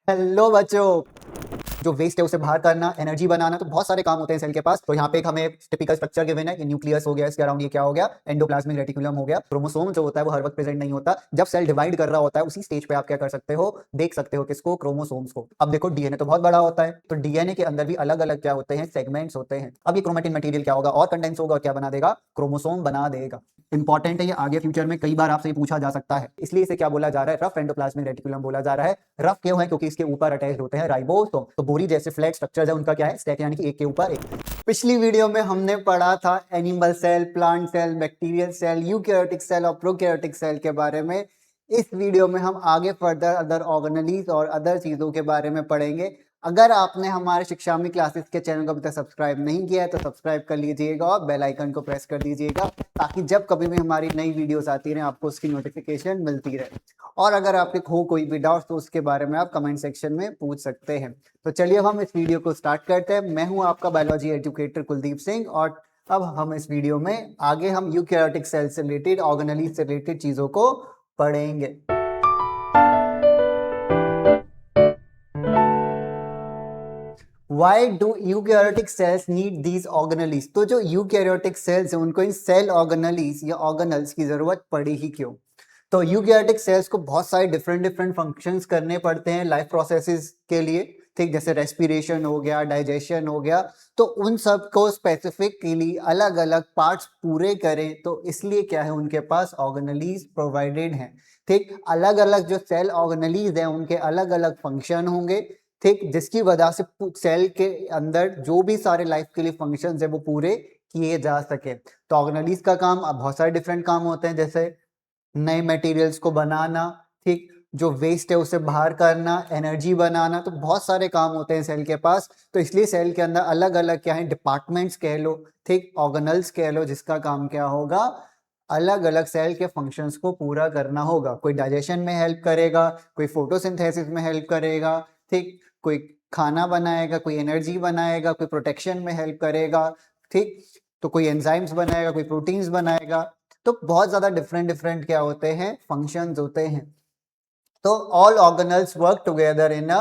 Hello बच्चों। जो waste है उसे बाहर करना, एनर्जी बनाना, तो बहुत सारे काम होते हैं सेल के पास। तो यहाँ पे एक हमें टिपिकल स्ट्रक्चर गिवन है कि न्यूक्लियस हो गया, इसके अराउंड ये क्या हो गया, एंडोप्लाज्मिक रेटिकुलम हो गया। क्रोमोसोम जो होता है वो हर वक्त प्रेजेंट नहीं होता, जब सेल डिवाइड कर रहा होता है उसी स्टेज पे आप क्या कर सकते हो, देख सकते हो किसको, क्रोमोसोम्स को। अब देखो डीएनए तो बहुत बड़ा होता है, तो डीएनए के अंदर भी अलग अलग क्या होते हैं, सेगमेंट्स होते हैं। अब ये क्रोमेटिन मटेरियल क्या होगा, और कंडेंस होगा और क्या बना देगा, क्रोमोसोम बना देगा। इंपॉर्टेंट है ये, आगे फ्यूचर में कई बार आपसे पूछा जा सकता है, इसलिए इसे क्या बोला जा रहा है, रफ एंडोप्लाज्मिक रेटिकुलम बोला जा रहा है। रफ क्यों है, क्योंकि इसके ऊपर अटैच होते हैं राइबोसोम। तो बोरी जैसे फ्लैट स्ट्रक्चर है उनका क्या है, स्टैक, यानी कि एक के ऊपर एक। पिछली वीडियो में हमने पढ़ा था animal cell, plant cell, bacterial cell, eukaryotic cell और प्रोकैरियोटिक सेल के बारे में। इस वीडियो में हम आगे फर्दर अदर ऑर्गेनेलीज और अदर चीजों के बारे में पढ़ेंगे। अगर आपने हमारे शिक्षामी क्लासेस के चैनल को अभी तक सब्सक्राइब नहीं किया है तो सब्सक्राइब कर लीजिएगा और बेल आइकन को प्रेस कर दीजिएगा, ताकि जब कभी भी हमारी नई वीडियोस आती रहे आपको उसकी नोटिफिकेशन मिलती रहे। और अगर आपके हो कोई भी डाउट तो उसके बारे में आप कमेंट सेक्शन में पूछ सकते हैं। तो चलिए हम इस वीडियो को स्टार्ट करते हैं। मैं हूं आपका बायोलॉजी एजुकेटर कुलदीप सिंह, और अब हम इस वीडियो में आगे हम यूकैरियोटिक सेल से रिलेटेड, ऑर्गेनेलीज से रिलेटेड चीजों को पढ़ेंगे। Why do eukaryotic cells need these organelles? तो जो यूकैरियोटिक सेल्स हैं उनको इन सेल ऑर्गेनेलीज या ऑर्गेनल्स की जरूरत पड़ी ही क्यों? तो यूकैरियोटिक सेल्स को बहुत सारे डिफरेंट फंक्शंस करने पड़ते हैं लाइफ प्रोसेसेस के लिए, ठीक, जैसे रेस्पिरेशन हो गया, डाइजेशन हो गया। तो उन सब को स्पेसिफिकली अलग अलग पार्ट्स पूरे करें, तो इसलिए क्या है, उनके पास ऑर्गेनेलीज प्रोवाइडेड हैं। ठीक, अलग अलग जो सेल ऑर्गेनेलीज हैं उनके अलग अलग फंक्शन होंगे, ठीक, जिसकी वजह से सेल के अंदर जो भी सारे लाइफ के लिए फंक्शंस है वो पूरे किए जा सके। तो ऑर्गेनेलीज का काम, अब बहुत सारे डिफरेंट काम होते हैं, जैसे नए मटेरियल्स को बनाना, ठीक, जो वेस्ट है उसे बाहर करना, एनर्जी बनाना, तो बहुत सारे काम होते हैं सेल के पास। तो इसलिए सेल के अंदर अलग अलग क्या है, डिपार्टमेंट्स कह लो, ठीक, ऑर्गेनल्स कह लो, जिसका काम क्या होगा, अलग अलग सेल के फंक्शंस को पूरा करना होगा। कोई डाइजेशन में हेल्प करेगा, कोई फोटोसिंथेसिस में हेल्प करेगा, ठीक, कोई खाना बनाएगा, कोई एनर्जी बनाएगा, कोई प्रोटेक्शन में हेल्प करेगा, ठीक, तो कोई एंजाइम्स बनाएगा, कोई प्रोटीन्स बनाएगा। तो बहुत ज्यादा डिफरेंट क्या होते हैं, फंक्शंस होते हैं। तो all organelles work together in a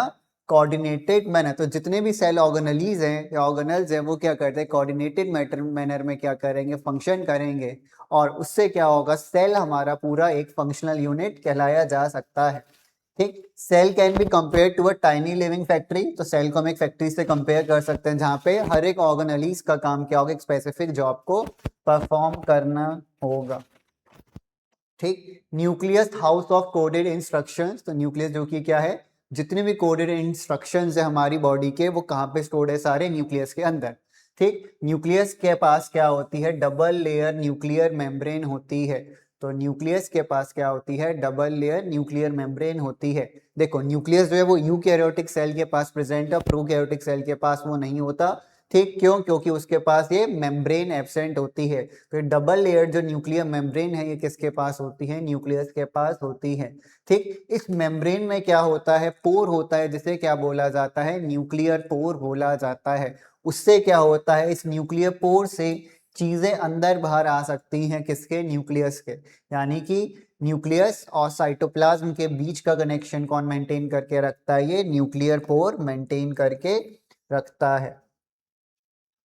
coordinated manner. तो जितने भी सेल ऑर्गेनलीज हैं या ऑर्गेनल्स हैं वो क्या करते हैं, कोऑर्डिनेटेड मैनर में क्या करेंगे, फंक्शन करेंगे, और उससे क्या होगा, सेल हमारा पूरा एक फंक्शनल यूनिट कहलाया जा सकता है। ठीक, cell can be compare to a tiny living factory. तो सेल को हम एक फैक्ट्री से कंपेयर कर सकते हैं जहां पे हर एक ऑर्गेनलीज का काम क्या होगा, एक स्पेसिफिक जॉब को परफॉर्म करना होगा। ठीक, nucleus house of coded instructions. तो न्यूक्लियस जो कि क्या है, जितने भी कोडेड इंस्ट्रक्शंस है हमारी बॉडी के, वो कहाँ पे स्टोर्ड है, सारे न्यूक्लियस के अंदर। ठीक, न्यूक्लियस के पास क्या होती है, डबल लेयर न्यूक्लियर मेम्ब्रेन होती है। तो न्यूक्लियस के पास क्या होती है, डबल लेयर न्यूक्लियर मेम्ब्रेन होती है। देखो न्यूक्लियस जो है वो यूकैरियोटिक सेल के पास प्रेजेंट है, प्रोकैरियोटिक सेल के पास वो नहीं होता। ठीक, क्यों, क्योंकि उसके पास ये मेम्ब्रेन एब्सेंट होती है। तो डबल लेयर जो न्यूक्लियर मेम्ब्रेन है ये किसके पास होती है, न्यूक्लियस के पास होती है। ठीक, इस मेम्ब्रेन में क्या होता है, पोर होता है, जिसे क्या बोला जाता है, न्यूक्लियर पोर बोला जाता है। उससे क्या होता है, इस न्यूक्लियर पोर से चीजें अंदर बाहर आ सकती हैं, किसके, न्यूक्लियस के। यानी कि न्यूक्लियस और साइटोप्लाज्म के बीच का कनेक्शन कौन मेंटेन करके रखता है, ये न्यूक्लियर पोर मेंटेन करके रखता है।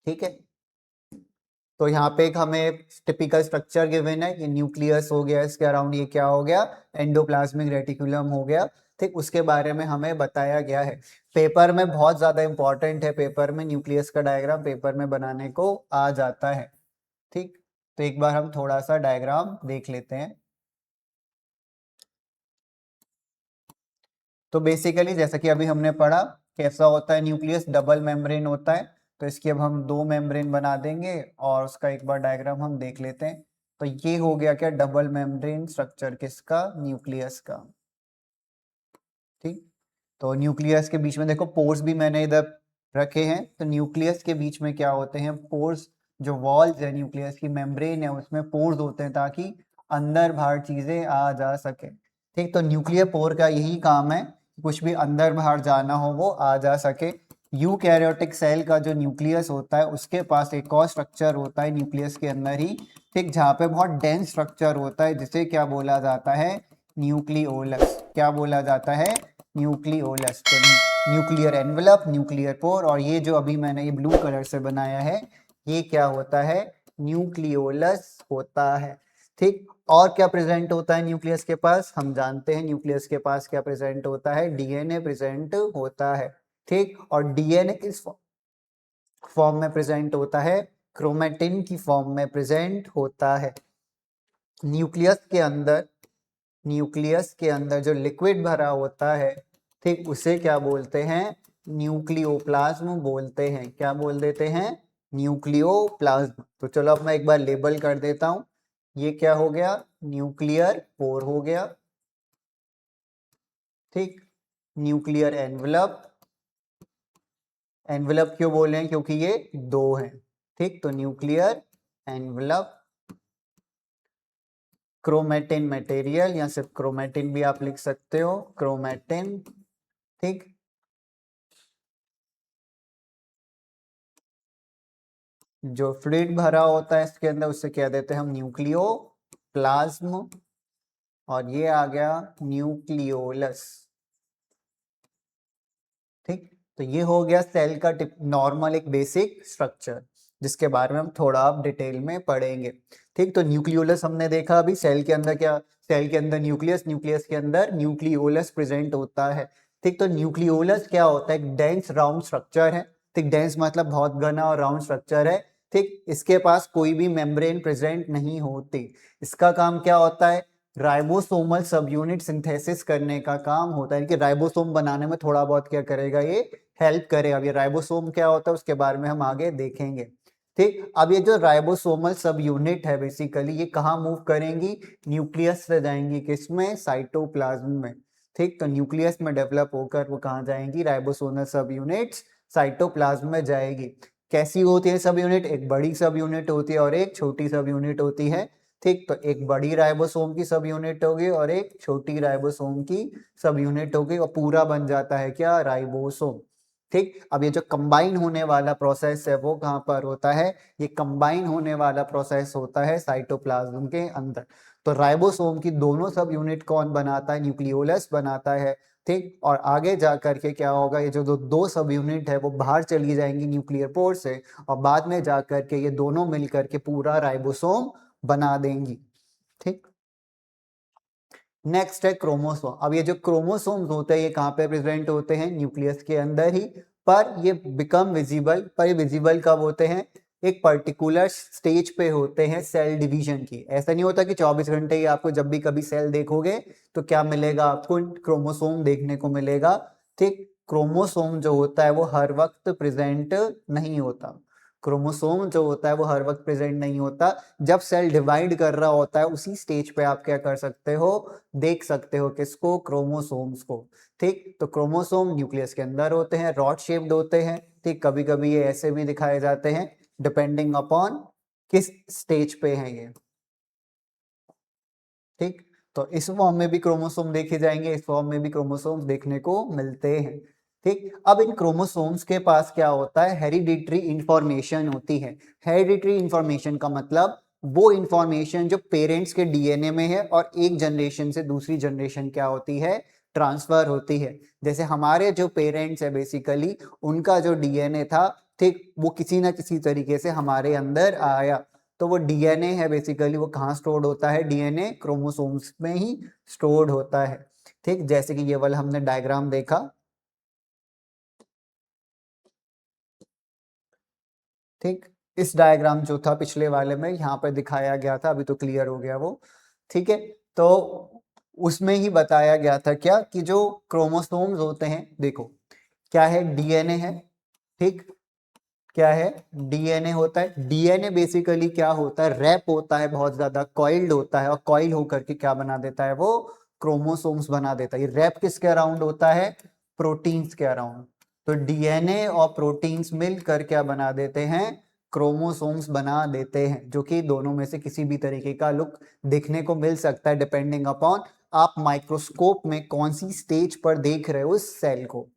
ठीक है, तो यहाँ पे एक हमें टिपिकल स्ट्रक्चर गिवन है कि न्यूक्लियस हो गया, इसके अराउंड ये क्या हो गया, एंडोप्लाज्मिक रेटिकुलम हो गया। ठीक, उसके बारे में हमें बताया गया है। पेपर में बहुत ज्यादा इंपॉर्टेंट है, पेपर में न्यूक्लियस का डायग्राम पेपर में बनाने को आ जाता है। ठीक, तो एक बार हम थोड़ा सा डायग्राम देख लेते हैं। तो बेसिकली जैसा कि अभी हमने पढ़ा, कैसा होता है न्यूक्लियस, डबल मेम्ब्रेन होता है। तो इसकी अब हम दो मेम्ब्रेन बना देंगे और उसका एक बार डायग्राम हम देख लेते हैं। तो ये हो गया क्या, डबल मेम्ब्रेन स्ट्रक्चर किसका, न्यूक्लियस का। ठीक, तो न्यूक्लियस के बीच में देखो पोर्स भी मैंने इधर रखे हैं। तो न्यूक्लियस के बीच में क्या होते हैं, पोर्स। जो वॉल्स है न्यूक्लियस की, मेम्ब्रेन है, उसमें पोर्स होते हैं ताकि अंदर बाहर चीजें आ जा सके। ठीक, तो न्यूक्लियर पोर का यही काम है, कुछ भी अंदर बाहर जाना हो वो आ जा सके। यूकैरियोटिक सेल का जो न्यूक्लियस होता है उसके पास एक और स्ट्रक्चर होता है न्यूक्लियस के अंदर ही, ठीक, जहाँ पे बहुत डेंस स्ट्रक्चर होता है, जिसे क्या बोला जाता है, न्यूक्लियोलस। क्या बोला जाता है, न्यूक्लियोलस। तो न्यूक्लियर एनवेलप, न्यूक्लियर पोर, और ये जो अभी मैंने ये ब्लू कलर से बनाया है ये क्या होता है, न्यूक्लियोलस होता है। ठीक, और क्या प्रेजेंट होता है न्यूक्लियस के पास, हम जानते हैं न्यूक्लियस के पास क्या प्रेजेंट होता है, डीएनए प्रेजेंट होता है। ठीक, और डीएनए किस फॉर्म में प्रेजेंट होता है, क्रोमेटिन की फॉर्म में प्रेजेंट होता है। न्यूक्लियस के अंदर, न्यूक्लियस के अंदर जो लिक्विड भरा होता है, ठीक, उसे क्या बोलते हैं, न्यूक्लियोप्लाज्म बोलते हैं। क्या बोल देते हैं, न्यूक्लियोप्लाज्म। तो चलो अब मैं एक बार लेबल कर देता हूं, ये क्या हो गया, न्यूक्लियर पोर हो गया। ठीक, न्यूक्लियर एनवेलप, एनवेलप क्यों बोल रहे हैं, क्योंकि ये दो हैं। ठीक, तो न्यूक्लियर एनवेलप, क्रोमेटिन मटेरियल, या सिर्फ क्रोमेटिन भी आप लिख सकते हो, क्रोमेटिन। ठीक, जो फ्लूइड भरा होता है इसके अंदर उसे क्या देते हैं हम, न्यूक्लियोप्लाज्म, और ये आ गया न्यूक्लियोलस। ठीक, तो ये हो गया सेल का नॉर्मल एक बेसिक स्ट्रक्चर, जिसके बारे में हम थोड़ा आप डिटेल में पढ़ेंगे। ठीक, तो न्यूक्लियोलस हमने देखा अभी, सेल के अंदर क्या, सेल के अंदर न्यूक्लियस, न्यूक्लियस के अंदर न्यूक्लियोलस प्रेजेंट होता है। ठीक, तो न्यूक्लियोलस क्या होता है, एक डेंस राउंड स्ट्रक्चर है। ठीक, डेंस मतलब बहुत घना और राउंड स्ट्रक्चर है। ठीक, इसके पास कोई भी मेम्ब्रेन प्रेजेंट नहीं होती। इसका काम क्या होता है, राइबोसोमल सब यूनिट सिंथेसिस करने का काम होता है कि राइबोसोम बनाने में थोड़ा बहुत क्या करेगा, ये हेल्प करेगा। अब ये राइबोसोम क्या होता है उसके बारे में हम आगे देखेंगे। ठीक, अब ये जो राइबोसोमल सब यूनिट है बेसिकली ये कहाँ मूव करेंगी, न्यूक्लियस से जाएंगी, किसमें, साइटोप्लाज्म में। ठीक, तो न्यूक्लियस में डेवलप होकर वो कहाँ जाएंगी, राइबोसोमल सब यूनिट्स साइटोप्लाज्म में जाएगी। कैसी होती है सब यूनिट, एक बड़ी सब यूनिट होती है और एक छोटी सब यूनिट होती है। ठीक, तो एक बड़ी राइबोसोम की सब यूनिट होगी और एक छोटी राइबोसोम की सब यूनिट होगी, और पूरा बन जाता है क्या, राइबोसोम। ठीक, अब ये जो कंबाइन होने वाला प्रोसेस है वो कहाँ पर होता है, ये कंबाइन होने वाला प्रोसेस होता है साइटोप्लाज्म के अंदर। तो राइबोसोम की दोनों सब यूनिट कौन बनाता है, न्यूक्लियोलस बनाता है। ठीक, और आगे जा करके क्या होगा, ये जो दो सब यूनिट है वो बाहर चली जाएंगी न्यूक्लियर पोर से, और बाद में जा करके ये दोनों मिल करके पूरा राइबोसोम बना देंगी। ठीक, नेक्स्ट है क्रोमोसोम। अब ये जो क्रोमोसोम्स होते हैं ये कहाँ पे प्रेजेंट होते हैं, न्यूक्लियस के अंदर ही, पर ये बिकम विजिबल, पर ये विजिबल कब होते हैं, एक पर्टिकुलर स्टेज पे होते हैं सेल डिवीजन की। ऐसा नहीं होता कि 24 घंटे ही आपको जब भी कभी सेल देखोगे तो क्या मिलेगा, आपको क्रोमोसोम देखने को मिलेगा। ठीक, क्रोमोसोम जो होता है वो हर वक्त प्रेजेंट नहीं होता। क्रोमोसोम जो होता है वो हर वक्त प्रेजेंट नहीं होता। जब सेल डिवाइड कर रहा होता है उसी स्टेज पे आप क्या कर सकते हो, देख सकते हो, किसको, क्रोमोसोम्स को। ठीक, तो क्रोमोसोम न्यूक्लियस के अंदर होते हैं, रॉड शेप्ड होते हैं। ठीक, कभी कभी ये ऐसे भी दिखाए जाते हैं डिपेंडिंग अपॉन किस स्टेज पे है ये। ठीक, तो इस फॉर्म में भी क्रोमोसोम देखे जाएंगे, इस फॉर्म में भी क्रोमोसोम्स देखने को मिलते हैं। ठीक, अब इन क्रोमोसोम्स के पास क्या होता है, हेरिडिटरी इंफॉर्मेशन होती है। हेरिडिटरी इंफॉर्मेशन का मतलब वो इंफॉर्मेशन जो पेरेंट्स के डीएनए में है और एक जनरेशन से दूसरी जनरेशन क्या होती है, ट्रांसफर होती है। जैसे हमारे जो पेरेंट्स है बेसिकली उनका जो डीएनए था, ठीक, वो किसी ना किसी तरीके से हमारे अंदर आया। तो वो डीएनए है बेसिकली वो कहाँ स्टोर्ड होता है, डीएनए क्रोमोसोम्स में ही स्टोर्ड होता है। ठीक, जैसे कि ये वाला हमने डायग्राम देखा। ठीक, इस डायग्राम जो था पिछले वाले में यहाँ पे दिखाया गया था, अभी तो क्लियर हो गया वो। ठीक है, तो उसमें ही बताया गया था क्या, कि जो क्रोमोसोम्स होते हैं, देखो क्या है, डीएनए है। ठीक, क्या है, डीएनए होता है। डीएनए बेसिकली क्या होता है, रैप होता है, बहुत ज्यादा कॉइल्ड होता है, और कॉइल होकर के क्या बना देता है, वो क्रोमोसोम्स बना देता है। ये रैप किसके अराउंड होता है, प्रोटीन्स के अराउंड। तो डीएनए और प्रोटीन्स मिलकर क्या बना देते हैं, क्रोमोसोम्स बना देते हैं, जो कि दोनों में से किसी भी तरीके का लुक देखने को मिल सकता है डिपेंडिंग अपॉन आप माइक्रोस्कोप में कौन सी स्टेज पर देख रहे हो उस सेल को।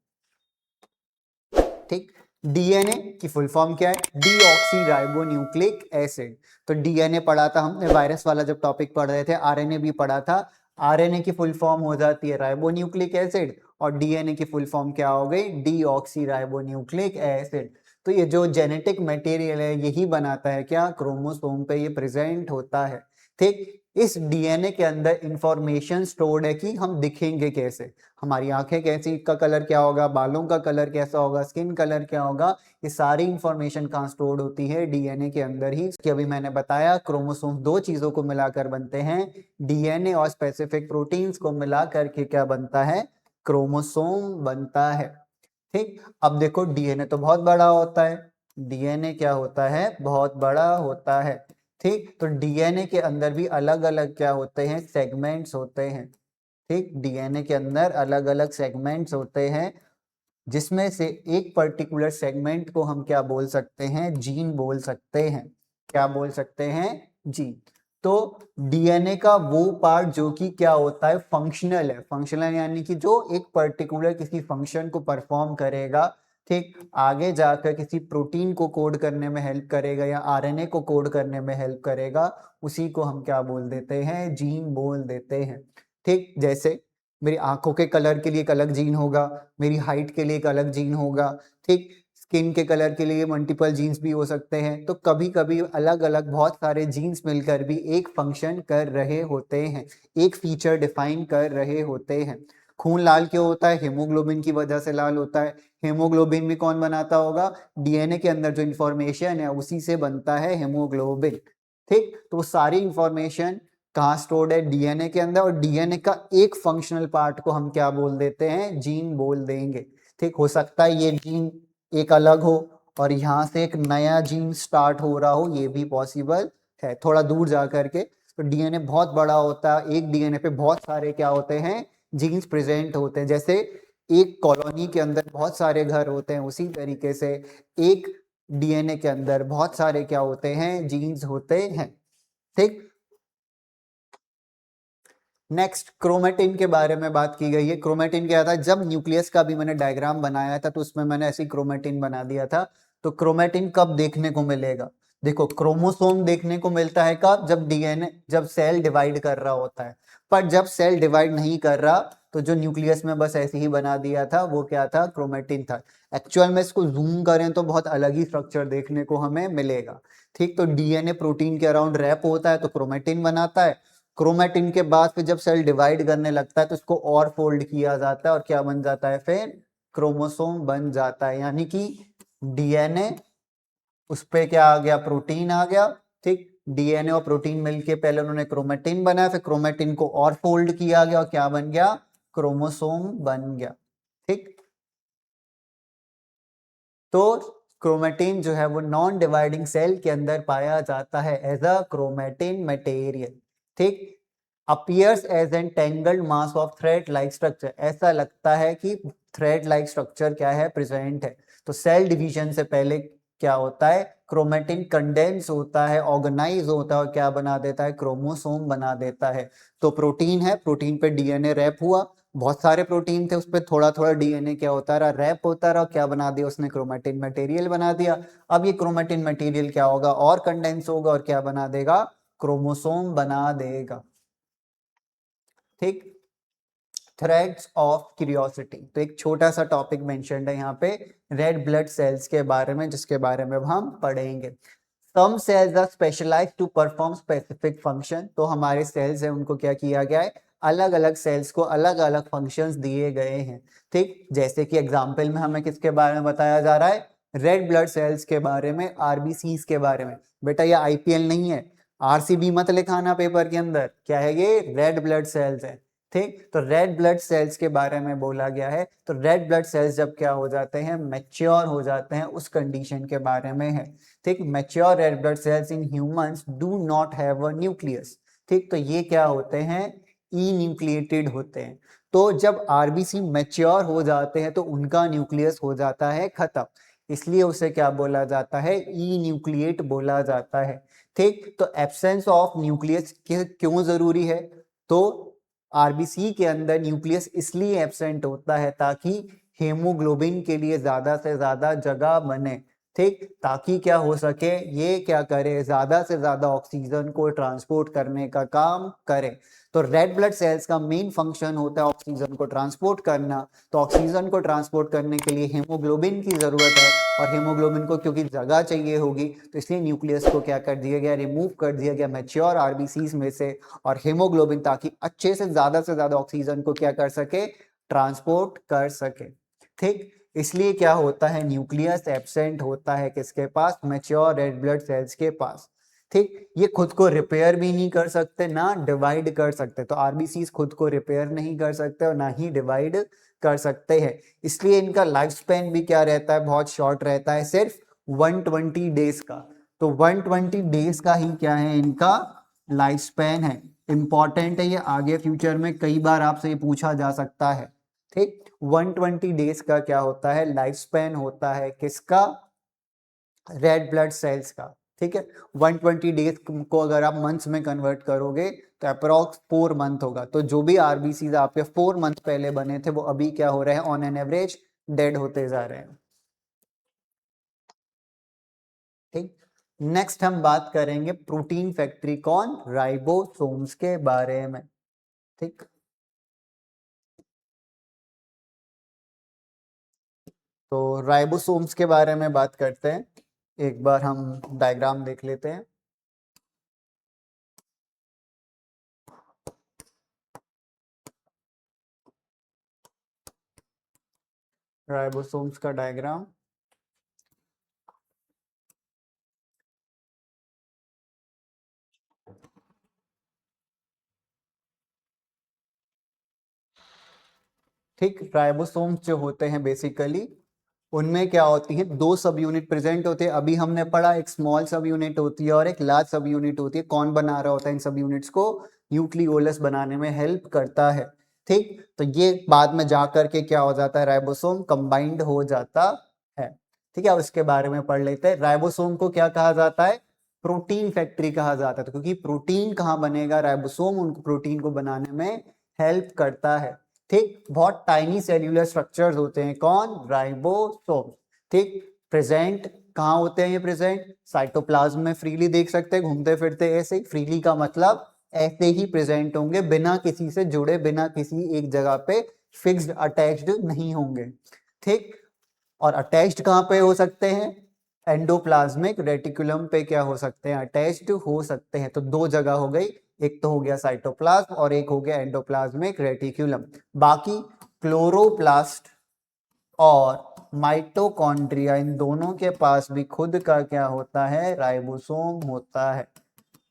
ठीक, डीएनए की फुल फॉर्म क्या है, डीऑक्सीराइबोन्यूक्लिक एसिड। तो डीएनए पढ़ा था हमने, वायरस वाला जब टॉपिक पढ़ रहे थे, आरएनए भी पढ़ा था। आरएनए की फुल फॉर्म हो जाती है राइबोन्यूक्लिक एसिड, और डीएनए की फुल फॉर्म क्या हो गई, डीऑक्सीराइबोन्यूक्लिक एसिड। तो ये जो जेनेटिक मटेरियल है यही बनाता है क्या, क्रोमोसोम पे ये प्रेजेंट होता है। ठीक, इस डीएनए के अंदर इंफॉर्मेशन स्टोर्ड है कि हम दिखेंगे कैसे, हमारी आंखें कैसी का कलर क्या होगा, बालों का कलर कैसा होगा, स्किन कलर क्या होगा, ये सारी इंफॉर्मेशन कहाँ स्टोर्ड होती है, डीएनए के अंदर ही। कि अभी मैंने बताया क्रोमोसोम दो चीजों को मिलाकर बनते हैं, डीएनए और स्पेसिफिक प्रोटीन्स को मिला करके क्या बनता है, क्रोमोसोम बनता है। ठीक, अब देखो डीएनए तो बहुत बड़ा होता है, डीएनए क्या होता है, बहुत बड़ा होता है। ठीक, तो डीएनए के अंदर भी अलग अलग क्या होते हैं, सेगमेंट्स होते हैं। ठीक, डीएनए के अंदर अलग अलग सेगमेंट्स होते हैं, जिसमें से एक पर्टिकुलर सेगमेंट को हम क्या बोल सकते हैं, जीन बोल सकते हैं। क्या बोल सकते हैं, जीन। तो डीएनए का वो पार्ट जो कि क्या होता है, फंक्शनल है, फंक्शनल यानी कि जो एक पर्टिकुलर किसी फंक्शन को परफॉर्म करेगा। ठीक, आगे जाकर किसी प्रोटीन को कोड करने में हेल्प करेगा या आरएनए को कोड करने में हेल्प करेगा, उसी को हम क्या बोल देते हैं, जीन बोल देते हैं। ठीक, जैसे मेरी आंखों के कलर के लिए एक अलग जीन होगा, मेरी हाइट के लिए एक अलग जीन होगा। ठीक, स्किन के कलर के लिए मल्टीपल जीन्स भी हो सकते हैं। तो कभी कभी अलग अलग बहुत सारे जीन्स मिलकर भी एक फंक्शन कर रहे होते हैं, एक फीचर डिफाइन कर रहे होते हैं। खून लाल क्यों होता है, हीमोग्लोबिन की वजह से लाल होता है। हीमोग्लोबिन भी कौन बनाता होगा, डीएनए के अंदर जो इंफॉर्मेशन है उसी से बनता है हीमोग्लोबिन। ठीक, तो सारी इंफॉर्मेशन कहाँ स्टोर्ड है, डीएनए के अंदर, और डीएनए का एक फंक्शनल पार्ट को हम क्या बोल देते हैं, जीन बोल देंगे। ठीक, हो सकता है ये जीन एक अलग हो और यहाँ से एक नया जीन स्टार्ट हो रहा हो, ये भी पॉसिबल है थोड़ा दूर जा करके। तो डीएनए बहुत बड़ा होता है, एक डीएनए पे बहुत सारे क्या होते हैं, जीन्स प्रेजेंट होते हैं। जैसे एक कॉलोनी के अंदर बहुत सारे घर होते हैं, उसी तरीके से एक डीएनए के अंदर बहुत सारे क्या होते हैं, जीन्स होते हैं। ठीक, नेक्स्ट क्रोमेटिन के बारे में बात की गई है। क्रोमेटिन क्या था, जब न्यूक्लियस का भी मैंने डायग्राम बनाया था तो उसमें मैंने ऐसी क्रोमेटिन बना दिया था। तो क्रोमेटिन कब देखने को मिलेगा, देखो क्रोमोसोम देखने को मिलता है कब, जब डीएनए, जब सेल डिवाइड कर रहा होता है। पर जब सेल डिवाइड नहीं कर रहा तो जो न्यूक्लियस में बस ऐसे ही बना दिया था वो क्या था, क्रोमेटिन था। एक्चुअल में इसको जूम करें तो बहुत अलग ही स्ट्रक्चर देखने को हमें मिलेगा। ठीक, तो डीएनए प्रोटीन के अराउंड रैप होता है तो क्रोमेटिन बनाता है। क्रोमेटिन के बाद फिर जब सेल डिवाइड करने लगता है तो इसको और फोल्ड किया जाता है और क्या बन जाता है, फिर क्रोमोसोम बन जाता है। यानी कि डीएनए, उस पे क्या आ गया, प्रोटीन आ गया। ठीक, डीएनए और प्रोटीन मिलके पहले उन्होंने क्रोमेटिन बनाया, फिर क्रोमेटिन को और फोल्ड किया गया और क्या बन गया, क्रोमोसोम बन गया। ठीक, तो क्रोमेटिन जो है वो नॉन डिवाइडिंग सेल के अंदर पाया जाता है एज अ क्रोमेटिन मटेरियल। ठीक, appears as an tangled mass of thread like structure, ऐसा लगता है कि थ्रेड लाइक स्ट्रक्चर क्या है, प्रेजेंट है। तो सेल डिवीजन से पहले क्या होता है, क्रोमेटिन कंडेंस होता है, ऑर्गेनाइज होता है और क्या बना देता है, क्रोमोसोम बना देता है। तो प्रोटीन है, प्रोटीन पे डीएनए रैप हुआ, बहुत सारे प्रोटीन थे उस पर थोड़ा थोड़ा डीएनए क्या होता रहा, रैप होता रहा, क्या बना दिया उसने, क्रोमेटिन मटेरियल बना दिया। अब ये क्रोमेटिन मटेरियल क्या होगा, और कंडेंस होगा और क्या बना देगा, क्रोमोसोम बना देगा। ठीक, थ्रेड्स ऑफ क्यूरियोसिटी, तो एक छोटा सा टॉपिक मेंशन्ड है यहाँ पे रेड ब्लड सेल्स के बारे में, जिसके बारे में अब हम पढ़ेंगे। Some cells are specialized to perform specific function, तो हमारे सेल्स हैं उनको क्या किया गया है, अलग अलग सेल्स को अलग अलग फंक्शंस दिए गए हैं। ठीक, जैसे कि एग्जांपल में हमें किसके बारे में बताया जा रहा है, रेड ब्लड सेल्स के बारे में, आरबीसीज के बारे में। बेटा ये आईपीएल नहीं है, आरसीबी मत लिखाना पेपर के अंदर, क्या है ये, रेड ब्लड सेल्स है। ठीक, तो रेड ब्लड सेल्स के बारे में बोला गया है। तो रेड ब्लड सेल्स जब क्या हो जाते हैं, मैच्योर हो जाते हैं, उस कंडीशन के बारे में है। ठीक, mature red blood cells in humans do not have a nucleus. ठीक, तो ये क्या होते हैं, ई न्यूक्लिएटेड होते हैं। तो जब आरबीसी मैच्योर हो जाते हैं तो उनका न्यूक्लियस हो जाता है खत्म, इसलिए उसे क्या बोला जाता है, ई न्यूक्लिएट बोला जाता है। ठीक, तो एब्सेंस ऑफ न्यूक्लियस क्यों जरूरी है, तो आरबीसी के अंदर न्यूक्लियस इसलिए एब्सेंट होता है ताकि हेमोग्लोबिन के लिए ज्यादा से ज्यादा जगह बने। ठीक, ताकि क्या हो सके, ये क्या करे, ज्यादा से ज्यादा ऑक्सीजन को ट्रांसपोर्ट करने का काम करे। तो रेड ब्लड सेल्स का मेन फंक्शन होता है ऑक्सीजन को ट्रांसपोर्ट करना। तो ऑक्सीजन को ट्रांसपोर्ट करने के लिए हीमोग्लोबिन की जरूरत है, और हीमोग्लोबिन को क्योंकि जगह चाहिए होगी, तो इसलिए न्यूक्लियस को क्या कर दिया गया, रिमूव कर दिया गया मैच्योर आरबीसीज में से, और हीमोग्लोबिन ताकि अच्छे से ज्यादा ऑक्सीजन को क्या कर सके, ट्रांसपोर्ट कर सके। ठीक, इसलिए क्या होता है, न्यूक्लियस एब्सेंट होता है किसके पास, मैच्योर रेड ब्लड सेल्स के पास। ठीक, ये खुद को रिपेयर भी नहीं कर सकते, ना डिवाइड कर सकते। तो आरबीसीज खुद को रिपेयर नहीं कर सकते और ना ही डिवाइड कर सकते हैं, इसलिए इनका लाइफ स्पैन भी क्या रहता है, बहुत शॉर्ट रहता है, सिर्फ 120 डेज का। तो 120 डेज का ही क्या है, इनका लाइफ स्पैन है। इंपॉर्टेंट है ये, आगे फ्यूचर में कई बार आपसे ये पूछा जा सकता है। ठीक, 120 डेज का क्या होता है, लाइफ स्पैन होता है किसका, रेड ब्लड सेल्स का। ठीक है, 120 डेज को अगर आप मंथ्स में कन्वर्ट करोगे तो अप्रोक्स 4 मंथ होगा। तो जो भी आरबीसी आपके 4 मंथ पहले बने थे, वो अभी क्या हो रहे हैं, ऑन एन एवरेज डेड होते जा रहे हैं। ठीक, नेक्स्ट हम बात करेंगे प्रोटीन फैक्ट्री, कौन, राइबोसोम्स के बारे में। ठीक, तो राइबोसोम्स के बारे में बात करते हैं। एक बार हम डायग्राम देख लेते हैं। राइबोसोम्स का डायग्राम, ठीक, राइबोसोम्स जो होते हैं बेसिकली, उनमें क्या होती है, 2 सब यूनिट प्रेजेंट होते हैं। अभी हमने पढ़ा एक स्मॉल सब यूनिट होती है और एक लार्ज सब यूनिट होती है। कौन बना रहा होता है इन सब यूनिट्स को, न्यूक्लियोलस बनाने में हेल्प करता है। ठीक, तो ये बाद में जाकर के क्या हो जाता है, राइबोसोम कंबाइंड हो जाता है। ठीक है, अब इसके बारे में पढ़ लेते हैं। राइबोसोम को क्या कहा जाता है, प्रोटीन फैक्ट्री कहा जाता है। तो क्योंकि प्रोटीन कहाँ बनेगा, राइबोसोम उनको प्रोटीन को बनाने में हेल्प करता है। ठीक, बहुत टाइनी सेल्यूलर स्ट्रक्चर्स होते हैं, कौन, राइबोसोम। ठीक, प्रेजेंट कहाँ होते हैं ये, प्रेजेंट साइटोप्लाज्म में फ्रीली देख सकते हैं, घूमते फिरते ऐसे। फ्रीली का मतलब ऐसे ही प्रेजेंट होंगे, बिना किसी से जुड़े, बिना किसी एक जगह पे फिक्स्ड अटैच्ड नहीं होंगे। ठीक, और अटैच्ड कहाँ पे हो सकते हैं, एंडोप्लाज्मिक रेटिकुलम पे क्या हो सकते हैं, अटैच्ड हो सकते हैं। तो 2 जगह हो गई, एक तो हो गया साइटोप्लाज्म और एक हो गया एंडोप्लाज्मिक रेटिकुलम। बाकी क्लोरोप्लास्ट और माइटोकॉन्ड्रिया, इन दोनों के पास भी खुद का क्या होता है, राइबोसोम होता है।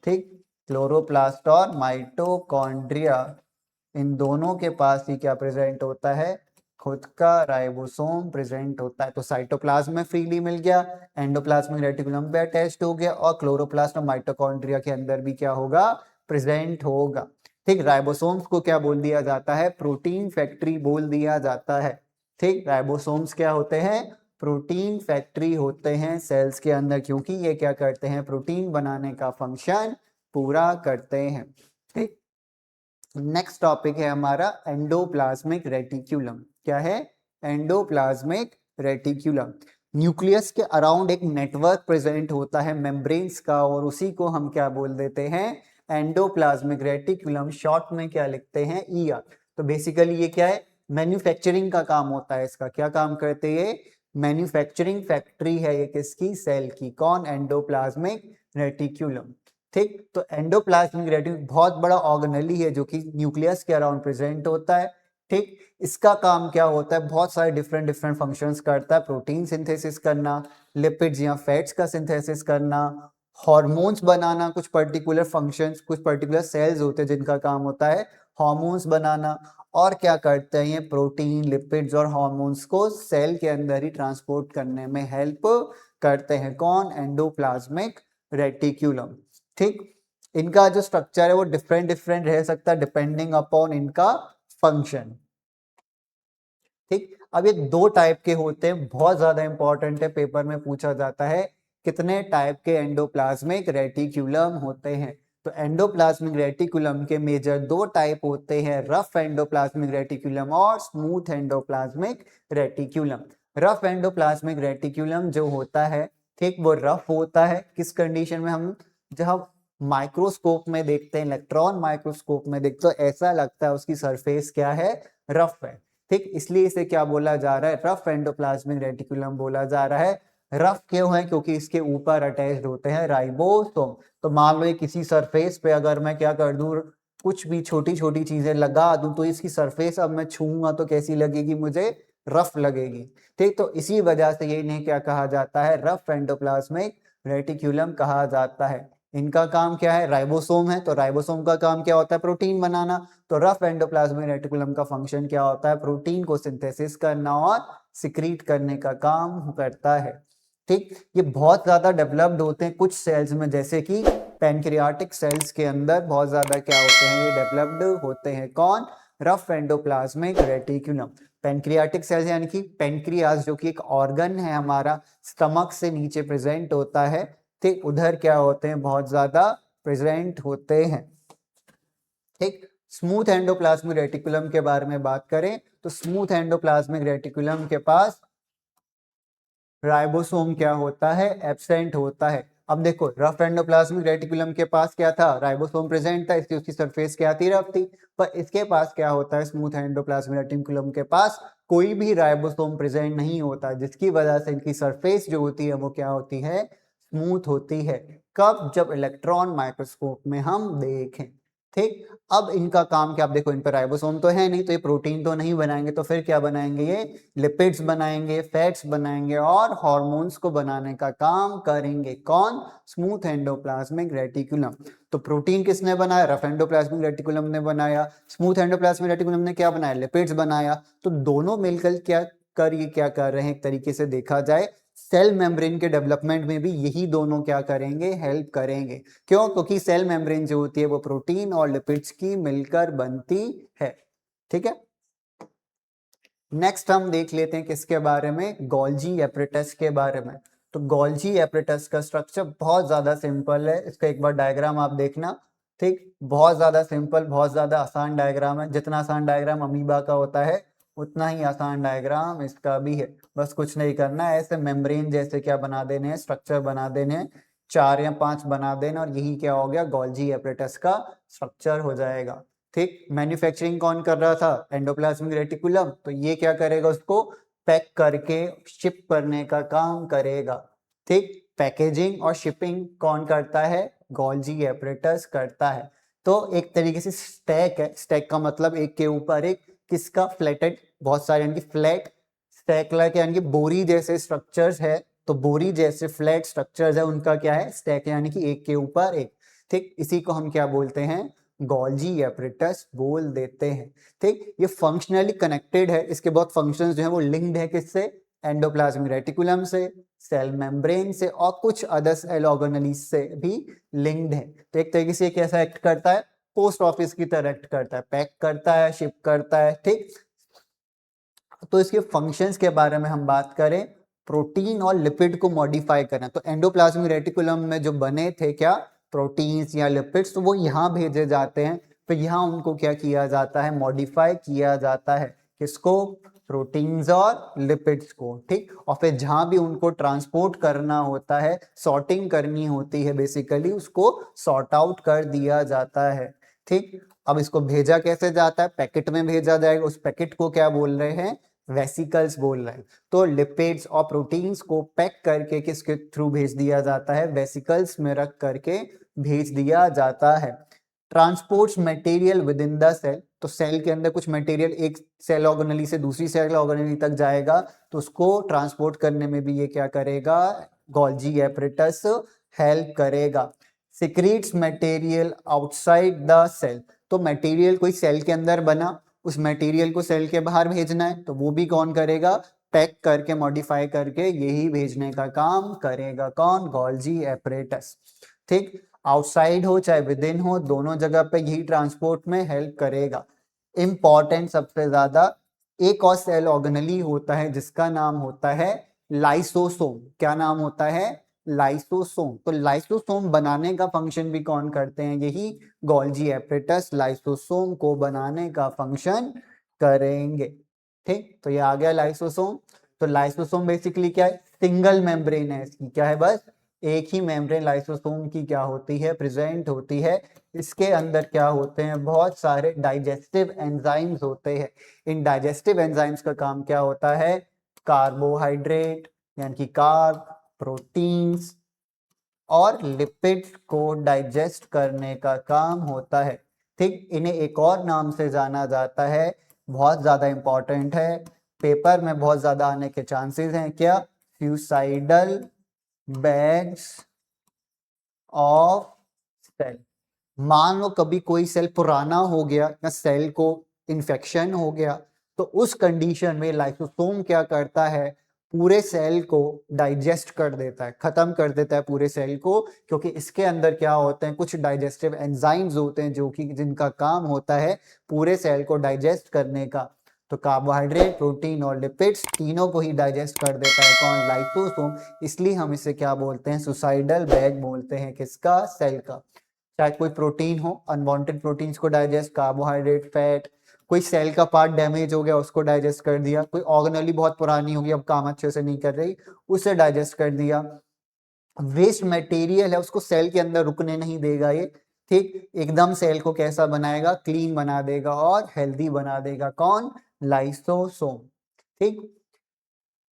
ठीक, क्लोरोप्लास्ट और माइटोकॉन्ड्रिया, इन दोनों के पास ही क्या प्रेजेंट होता है, खुद का राइबोसोम प्रेजेंट होता है। तो साइटोप्लाज्म में फ्रीली मिल गया, एंडोप्लाज्मिक रेटिकुलम पे अटैच्ड हो गया, और क्लोरोप्लास्ट और माइटोकॉन्ड्रिया के अंदर भी क्या होगा, प्रेजेंट होगा। ठीक, राइबोसोम्स को क्या बोल दिया जाता है, प्रोटीन फैक्ट्री बोल दिया जाता है। ठीक, राइबोसोम्स क्या होते हैं, प्रोटीन फैक्ट्री होते हैं सेल्स के अंदर, क्योंकि ये क्या करते हैं, प्रोटीन बनाने का फंक्शन पूरा करते हैं। ठीक, नेक्स्ट टॉपिक है हमारा एंडोप्लाज्मिक रेटिक्यूलम। क्या है, एंडोप्लाज्मिक रेटिक्यूलम। न्यूक्लियस के अराउंड एक नेटवर्क प्रेजेंट होता है मेम्ब्रेन्स का, और उसी को हम क्या बोल देते हैं, एंडोप्लाज्मिक रेटिक्यूलम। शॉर्ट में क्या लिखते हैं, ईआर। तो बेसिकली ये क्या है, मैन्युफैक्चरिंग का काम होता है इसका। क्या काम करते हैं, मैन्युफैक्चरिंग फैक्ट्री है ये किसकी, सेल की। कौन, एंडोप्लाज्मिक रेटिक्यूलम। ठीक, तो एंडोप्लाज्मिक रेटिक्यूलम बहुत बड़ा ऑर्गेनेली है जो कि न्यूक्लियस के अराउंड प्रेजेंट होता है। ठीक, इसका काम क्या होता है, बहुत सारे डिफरेंट डिफरेंट फंक्शंस करता है। प्रोटीन सिंथेसिस करना, लिपिड्स या फैट्स का सिंथेसिस करना, हार्मोन्स बनाना, कुछ पर्टिकुलर फंक्शंस, कुछ पर्टिकुलर सेल्स होते हैं जिनका काम होता है हार्मोन्स बनाना। और क्या करते हैं ये, प्रोटीन, लिपिड्स और हार्मोन्स को सेल के अंदर ही ट्रांसपोर्ट करने में हेल्प करते हैं। कौन, एंडोप्लाज्मिक रेटिक्यूलम। ठीक, इनका जो स्ट्रक्चर है वो डिफरेंट डिफरेंट रह सकता है डिपेंडिंग अपॉन इनका फंक्शन। ठीक, अब ये 2 टाइप के होते हैं, बहुत ज्यादा इंपॉर्टेंट है, पेपर में पूछा जाता है कितने टाइप के एंडोप्लाज्मिक रेटिक्यूलम होते हैं। तो एंडोप्लाज्मिक रेटिकुलम के मेजर 2 टाइप होते हैं, रफ एंडोप्लाज्मिक रेटिकुलम और smooth endoplasmic reticulum. Rough endoplasmic reticulum जो होता है, ठीक, वो रफ होता है किस कंडीशन में, हम जब माइक्रोस्कोप में देखते हैं, इलेक्ट्रॉन माइक्रोस्कोप में देखते तो ऐसा लगता है उसकी सरफेस क्या है, रफ है। ठीक, इसलिए इसे क्या बोला जा रहा है, रफ एंडोप्लाज्मिक रेटिकुलम बोला जा रहा है। रफ क्यों है, क्योंकि इसके ऊपर अटैच्ड होते हैं राइबोसोम। तो मान लो किसी सरफेस पे अगर मैं क्या कर दूं, कुछ भी छोटी छोटी चीजें लगा दूं, तो इसकी सरफेस अब मैं छूंगा तो कैसी लगेगी, मुझे रफ लगेगी। ठीक, तो इसी वजह से ये इन्हें क्या कहा जाता है, रफ एंडोप्लाज्मिक रेटिकुलम कहा जाता है। इनका काम क्या है, राइबोसोम है, तो राइबोसोम का काम क्या होता है, प्रोटीन बनाना। तो रफ एंडोप्लाज्मिक रेटिकुलम का फंक्शन क्या होता है, प्रोटीन को सिंथेसिस करना और सिक्रीट करने का काम करता है। ठीक, ये बहुत ज्यादा डेवलप्ड होते हैं कुछ सेल्स में, जैसे कि पैनक्रियाटिक सेल्स के अंदर बहुत ज्यादा क्या होते हैं, ये डेवलप्ड होते हैं। कौन, rough endoplasmic reticulum. Pancreatic cells यानी कि पेनक्रियास जो कि एक ऑर्गन है हमारा, स्टमक से नीचे प्रेजेंट होता है। ठीक, उधर क्या होते हैं, बहुत ज्यादा प्रेजेंट होते हैं। ठीक, स्मूथ एंडोप्लाज्मिक रेटिकुलम के बारे में बात करें तो स्मूथ एंडोप्लाज्मिक रेटिकुलम के पास राइबोसोम क्या होता है, एब्सेंट होता है। अब देखो रफ एंडोप्लाज्मिक रेटिकुलम के पास क्या था, राइबोसोम प्रेजेंट था, इसकी उसकी सरफेस क्या थी, रफ थी। पर इसके पास क्या होता है, स्मूथ एंडोप्लाज्मिक रेटिकुलम के पास कोई भी राइबोसोम प्रेजेंट नहीं होता, जिसकी वजह से इनकी सरफेस जो होती है वो क्या होती है, स्मूथ होती है। कब, जब इलेक्ट्रॉन माइक्रोस्कोप में हम देखें। ठीक, अब इनका काम क्या, आप देखो इन पर राइबोसोम तो है नहीं, तो ये प्रोटीन तो नहीं बनाएंगे, तो फिर क्या बनाएंगे, ये लिपिड्स बनाएंगे, फैट्स बनाएंगे और हार्मोन्स को बनाने का काम करेंगे। कौन, स्मूथ एंडोप्लाज्मिक रेटिकुलम। तो प्रोटीन किसने बनाया, रफ एंडोप्लाज्मिक रेटिकुलम ने बनाया। स्मूथ एंडोप्लाज्मिक रेटिकुलम ने क्या बनाया, लिपिड्स बनाया। तो दोनों मिलकर क्या कर, ये क्या कर रहे हैं, एक तरीके से देखा जाए सेल मेम्ब्रेन के डेवलपमेंट में भी यही दोनों क्या करेंगे, हेल्प करेंगे। क्यों, क्योंकि सेल मेम्ब्रेन जो होती है वो प्रोटीन और लिपिड्स की मिलकर बनती है। ठीक है, नेक्स्ट हम देख लेते हैं किसके बारे में, गोल्जी एपरेटस के बारे में। तो गोल्जी एपरेटस का स्ट्रक्चर बहुत ज्यादा सिंपल है, इसका एक बार डायग्राम आप देखना। ठीक, बहुत ज्यादा सिंपल, बहुत ज्यादा आसान डायग्राम है। जितना आसान डायग्राम अमीबा का होता है उतना ही आसान डायग्राम इसका भी है। बस कुछ नहीं करना है, ऐसे मेम्ब्रेन जैसे क्या बना देने हैं, स्ट्रक्चर बना देने हैं, 4 या 5 बना देना, और यही क्या हो गया, गोल्जी एपरेटस का स्ट्रक्चर हो जाएगा। ठीक, मैन्युफैक्चरिंग कौन कर रहा था, एंडोप्लाज्मिक रेटिकुलम, तो ये क्या करेगा, उसको पैक करके शिप करने का काम करेगा। ठीक, पैकेजिंग और शिपिंग कौन करता है, गोल्जी एपरेटस करता है। तो एक तरीके से स्टैक है, स्टैक का मतलब एक के ऊपर एक, किसका, फ्लैटेड, बहुत सारे यानी कि फ्लैट स्टैक लाइक यानी कि बोरी जैसे स्ट्रक्चर्स है। तो बोरी जैसे फ्लैट स्ट्रक्चर्स है, उनका क्या है, स्टैक यानी कि एक के ऊपर एक। ठीक, इसी को हम क्या बोलते हैं, गोल्जी एपरेटस बोल देते हैं। ठीक, ये फंक्शनली कनेक्टेड है, इसके बहुत फंक्शंस जो है वो लिंक्ड है किससे, एंडोप्लाज्मिक रेटिकुलम से, सेल मेम्ब्रेन से और कुछ अदर सेल ऑर्गेनेल्स से भी लिंक्ड है। तो एक तरीके से कैसा एक्ट करता है, पोस्ट ऑफिस की तरह एक्ट करता है, पैक करता है, शिप करता है। ठीक, तो इसके फंक्शंस के बारे में हम बात करें, प्रोटीन और लिपिड को मॉडिफाई करना। तो एंडोप्लाज्मिक रेटिकुलम में जो बने थे क्या, प्रोटीन्स या लिपिड्स, तो वो यहाँ भेजे जाते हैं। तो यहाँ उनको क्या किया जाता है, मॉडिफाई किया जाता है, किसको, प्रोटीन्स और लिपिड्स को। ठीक, और फिर जहां भी उनको ट्रांसपोर्ट करना होता है, सॉर्टिंग करनी होती है, बेसिकली उसको सॉर्ट आउट कर दिया जाता है। ठीक, अब इसको भेजा कैसे जाता है, पैकेट में भेजा जाएगा, उस पैकेट को क्या बोल रहे हैं, वेसिकल्स बोल रहे हैं। तो लिपिड्स और प्रोटीन्स को पैक करके किसके थ्रू भेज दिया जाता है, वेसिकल्स में रख करके भेज दिया जाता है। Transports material within the cell, तो सेल के अंदर कुछ मटेरियल एक सेल ऑर्गेनेली से दूसरी सेल ऑर्गेनेली तक जाएगा, तो उसको ट्रांसपोर्ट करने में भी ये क्या करेगा, गोल्जी एपरेटस हेल्प करेगा। Secretes material outside the cell, तो मटेरियल कोई सेल के अंदर बना, उस मटेरियल को सेल के बाहर भेजना है, तो वो भी कौन करेगा, पैक करके मॉडिफाई करके यही भेजने का काम करेगा। कौन, गोल्जी एपरेटस। ठीक, आउटसाइड हो चाहे विद इन हो, दोनों जगह पे यही ट्रांसपोर्ट में हेल्प करेगा। इंपॉर्टेंट सबसे ज्यादा एक और सेल ऑर्गेनेली होता है जिसका नाम होता है लाइसोसोम। क्या नाम होता है, लाइसोसोम। तो लाइसोसोम बनाने का फंक्शन भी कौन करते हैं, यही गोल्जी एपरेटस लाइसोसोम को बनाने का फंक्शन करेंगे। ठीक, तो ये आ गया लाइसोसोम। तो लाइसोसोम बेसिकली क्या है, सिंगल मेम्ब्रेन है इसकी, क्या है, बस एक ही मेम्ब्रेन लाइसोसोम की क्या होती है, प्रेजेंट होती है। इसके अंदर क्या होते हैं, बहुत सारे डाइजेस्टिव एंजाइम्स होते हैं। इन डाइजेस्टिव एंजाइम्स का काम क्या होता है, कार्बोहाइड्रेट यानी कि कार्ब, प्रोटीन्स और लिपिड्स को डाइजेस्ट करने का काम होता है। ठीक, इन्हें एक और नाम से जाना जाता है, बहुत ज्यादा इंपॉर्टेंट है, पेपर में बहुत ज्यादा आने के चांसेस हैं, क्या, फ्यूसाइडल बैग्स ऑफ सेल। मान लो कभी कोई सेल पुराना हो गया या सेल को इन्फेक्शन हो गया, तो उस कंडीशन में लाइसोसोम क्या करता है, पूरे सेल को डाइजेस्ट कर देता है, खत्म कर देता है पूरे सेल को, क्योंकि इसके अंदर क्या होते हैं, कुछ डाइजेस्टिव एंजाइम्स होते हैं जो कि जिनका काम होता है पूरे सेल को डाइजेस्ट करने का। तो कार्बोहाइड्रेट, प्रोटीन और लिपिड्स तीनों को ही डाइजेस्ट कर देता है कौन, लाइसोसोम। इसलिए हम इसे क्या बोलते हैं, सुसाइडल बैग बोलते हैं, किसका, सेल का। चाहे कोई प्रोटीन हो, अनवांटेड प्रोटीन्स को डाइजेस्ट, कार्बोहाइड्रेट, फैट, कोई सेल का पार्ट डैमेज हो गया उसको डाइजेस्ट कर दिया, कोई ऑर्गेनली बहुत पुरानी होगी अब काम अच्छे से नहीं कर रही उसे डाइजेस्ट कर दिया। वेस्ट मटेरियल है उसको सेल के अंदर रुकने नहीं देगा ये, ठीक, एकदम सेल को कैसा बनाएगा, क्लीन बना देगा और हेल्दी बना देगा, कौन, लाइसोसोम। ठीक,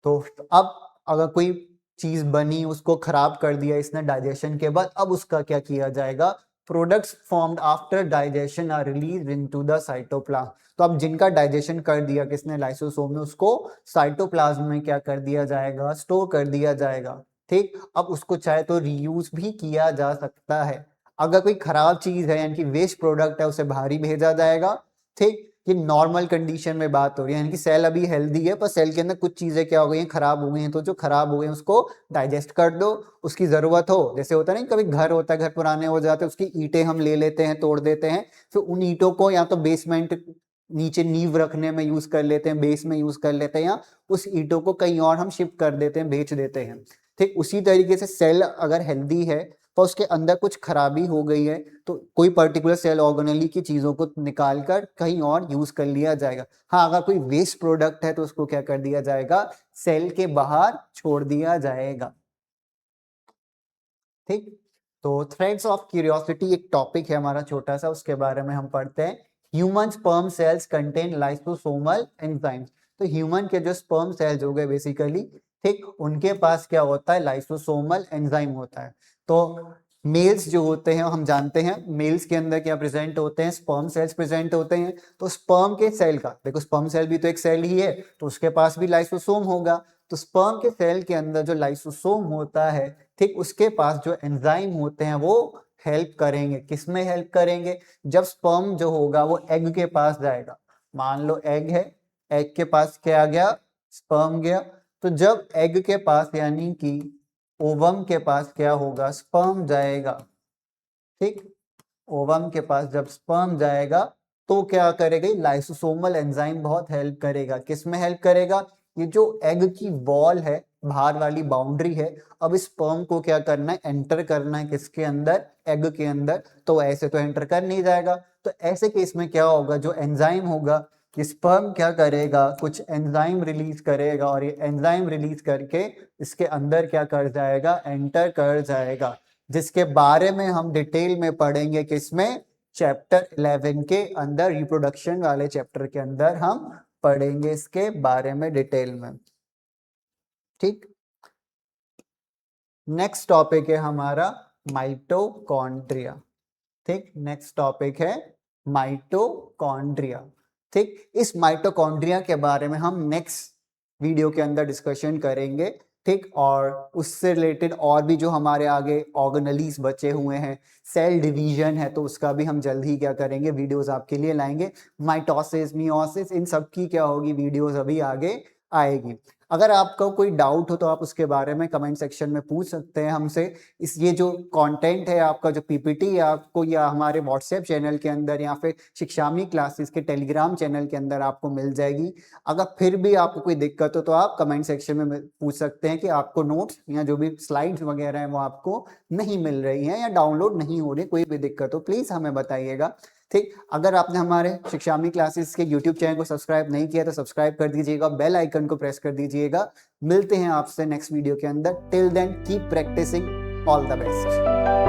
तो अब अगर कोई चीज बनी उसको खराब कर दिया इसने डाइजेशन के बाद, अब उसका क्या किया जाएगा, products formed after digestion are release into the cytoplasm. तो अब जिनका डाइजेशन कर दिया किसने, लाइसोसोम में, उसको साइटोप्लाज्म में क्या कर दिया जाएगा, स्टोर कर दिया जाएगा। ठीक, अब उसको चाहे तो रीयूज भी किया जा सकता है। अगर कोई खराब चीज है यानी कि वेस्ट प्रोडक्ट है उसे बाहर ही भेजा जाएगा। ठीक, ये नॉर्मल कंडीशन में बात हो रही है, यानी कि सेल अभी हेल्दी है पर सेल के अंदर कुछ चीजें क्या हो गई हैं, खराब हो गई हैं, तो जो खराब हो गई हैं उसको डाइजेस्ट कर दो। उसकी जरूरत हो, जैसे होता है ना, कभी घर होता है, घर पुराने हो जाते हैं, उसकी ईंटें हम ले लेते हैं, तोड़ देते हैं, फिर उन ईंटों को या तो बेसमेंट नीचे नींव रखने में यूज कर लेते हैं, बेस में यूज कर लेते हैं, या उस ईंटों को कहीं और हम शिफ्ट कर देते हैं, बेच देते हैं। ठीक, उसी तरीके से सेल अगर हेल्दी है पर उसके अंदर कुछ खराबी हो गई है तो कोई पर्टिकुलर सेल ऑर्गेनली की चीजों को निकालकर कहीं और यूज कर लिया जाएगा। हाँ, अगर कोई वेस्ट प्रोडक्ट है तो उसको क्या कर दिया जाएगा, सेल के बाहर छोड़ दिया जाएगा। ठीक, तो थ्रेड्स ऑफ क्यूरियोसिटी एक टॉपिक है हमारा छोटा सा, उसके बारे में हम पढ़ते हैं। Human sperm cells contain lysosomal enzymes. तो ह्यूमन के जो स्पर्म सेल्स हो गए बेसिकली, ठीक, उनके पास क्या होता है, लाइसोसोमल एंजाइम होता है। तो मेल्स जो होते हैं हम जानते हैं, मेल्स के अंदर क्या प्रेजेंट होते हैं, स्पर्म सेल्स प्रेजेंट होते हैं। तो स्पर्म के सेल का देखो, स्पर्म सेल भी तो एक सेल ही है, तो उसके पास भी लाइसोसोम होगा। तो स्पर्म के सेल के अंदर जो लाइसोसोम होता है, ठीक, उसके पास जो एंजाइम होते हैं वो हेल्प करेंगे, किसमें हेल्प करेंगे, जब स्पर्म जो होगा वो एग के पास जाएगा। मान लो एग है, एग के पास क्या गया, स्पर्म गया। तो जब एग के पास यानी कि ओवम के पास क्या होगा, स्पर्म जाएगा। ठीक, ओवम के पास जब स्पर्म जाएगा तो क्या करेगा, लाइसोसोमल एंजाइम बहुत हेल्प करेगा, किसमें हेल्प करेगा, ये जो एग की वॉल है, बाहर वाली बाउंड्री है, अब इस स्पर्म को क्या करना है, एंटर करना है किसके अंदर, एग के अंदर। तो ऐसे तो एंटर कर नहीं जाएगा, तो ऐसे केस में क्या होगा, जो एंजाइम होगा, कि स्पर्म क्या करेगा, कुछ एंजाइम रिलीज करेगा और ये एंजाइम रिलीज करके इसके अंदर क्या कर जाएगा, एंटर कर जाएगा, जिसके बारे में हम डिटेल में पढ़ेंगे किसमें, चैप्टर 11 के अंदर, रिप्रोडक्शन वाले चैप्टर के अंदर हम पढ़ेंगे इसके बारे में डिटेल में। ठीक, नेक्स्ट टॉपिक है हमारा माइटोकॉन्ड्रिया। ठीक, नेक्स्ट टॉपिक है माइटोकॉन्ड्रिया। ठीक, इस माइटोकॉन्ड्रिया के बारे में हम नेक्स्ट वीडियो के अंदर डिस्कशन करेंगे। ठीक, और उससे रिलेटेड और भी जो हमारे आगे ऑर्गेनलीज बचे हुए हैं, सेल डिवीजन है, तो उसका भी हम जल्द ही क्या करेंगे, वीडियोस आपके लिए लाएंगे। माइटोसिस, मियोसिस, इन सब की क्या होगी, वीडियोस अभी आगे आएगी। अगर आपको कोई डाउट हो तो आप उसके बारे में कमेंट सेक्शन में पूछ सकते हैं हमसे। इस ये जो कंटेंट है आपका, जो पीपीटी है आपको, या हमारे व्हाट्सएप चैनल के अंदर या फिर शिक्षामी क्लासेस के टेलीग्राम चैनल के अंदर आपको मिल जाएगी। अगर फिर भी आपको कोई दिक्कत हो तो आप कमेंट सेक्शन में पूछ सकते हैं कि आपको नोट्स या जो भी स्लाइड्स वगैरह हैं वो आपको नहीं मिल रही हैं या डाउनलोड नहीं हो रही, कोई भी दिक्कत हो प्लीज हमें बताइएगा। ठीक, अगर आपने हमारे शिक्षामी क्लासेस के यूट्यूब चैनल को सब्सक्राइब नहीं किया तो सब्सक्राइब कर दीजिएगा, बेल आइकन को प्रेस कर दीजिएगा। मिलते हैं आपसे नेक्स्ट वीडियो के अंदर। Till then keep practising. All the best.